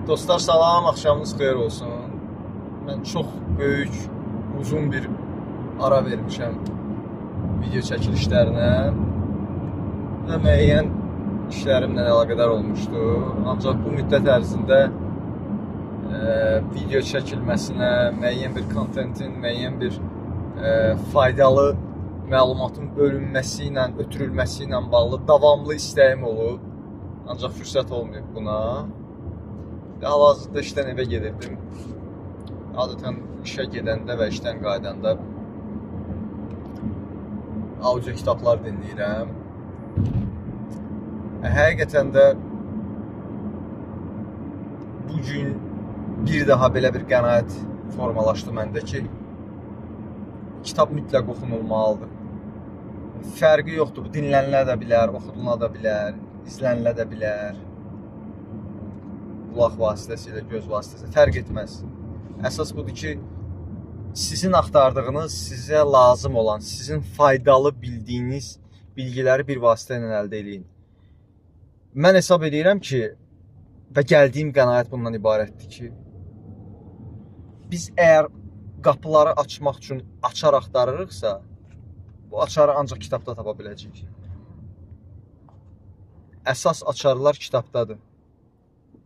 Dostlar salam, axşamınız xeyir olsun. Mən çox böyük, uzun bir ara vermişəm video çəkilişlərinə və müəyyən işlərimlə əlaqədar olmuşdu. Ancaq bu müddət ərzində video çəkilməsinə, müəyyən bir kontentin, müəyyən bir faydalı məlumatın bölünməsi ilə, ötürülməsi ilə bağlı davamlı istəyim olub. Ancaq fürsət olmayıb buna. Hal-hazırda işdən evə gedirdim. Adətən işə gedəndə və işdən qaydanda audio kitablar dinləyirəm. Həqiqətən də bugün bir daha belə bir qənaət formalaşdı məndə ki, kitab mütləq oxunulmalıdır. Fərqi yoxdur, bu dinlənilə də bilər, oxudula da bilər, izlənilə də bilər. Qulaq vasitəsilə, göz vasitəsilə fərq etməz. Əsas budur ki, sizin axtardığınız, sizə lazım olan, sizin faydalı bildiyiniz bilgiləri bir vasitə ilə əldə edin. Mən hesab edirəm ki, və gəldiyim qənaət bundan ibarətdir ki, biz əgər qapıları açmaq üçün açar axtarırıqsa, bu açarı ancaq kitabda tapa biləcəyik. Əsas açarlar kitabdadır.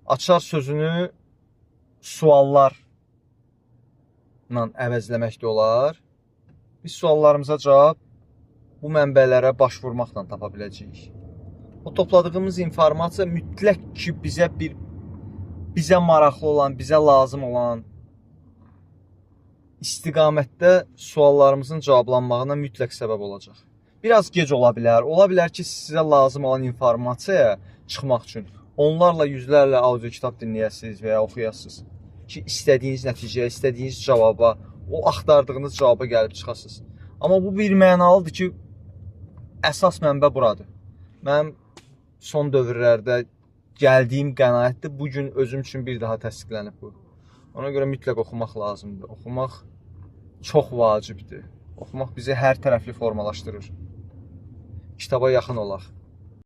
Açar sözünü suallarla əvəzləmək də olar. Biz suallarımıza cavab bu mənbələrə başvurmaqla tapa biləcəyik. O topladığımız informasiya mütləq ki, bizə maraqlı olan, bizə lazım olan istiqamətdə suallarımızın cavablanmağına mütləq səbəb olacaq. Biraz gec ola bilər. Ola bilər ki, sizə lazım olan informasiyaya çıxmaq üçün onlarla yüzlərlə audio kitab dinləyəsiniz və ya oxuyasınız ki, istədiyiniz nəticəyə, istədiyiniz cavaba, o axtardığınız cavaba gəlib çıxasınız. Amma bu bir mənalıdır ki, əsas mənbə buradır. Mənim son dövrlərdə gəldiyim qənaətdir. Bugün özüm üçün bir daha təsdiqlənib bu. Ona görə mütləq oxumaq lazımdır. Oxumaq çox vacibdir. Oxumaq bizi hər tərəfli formalaşdırır. Kitaba yaxın olaq.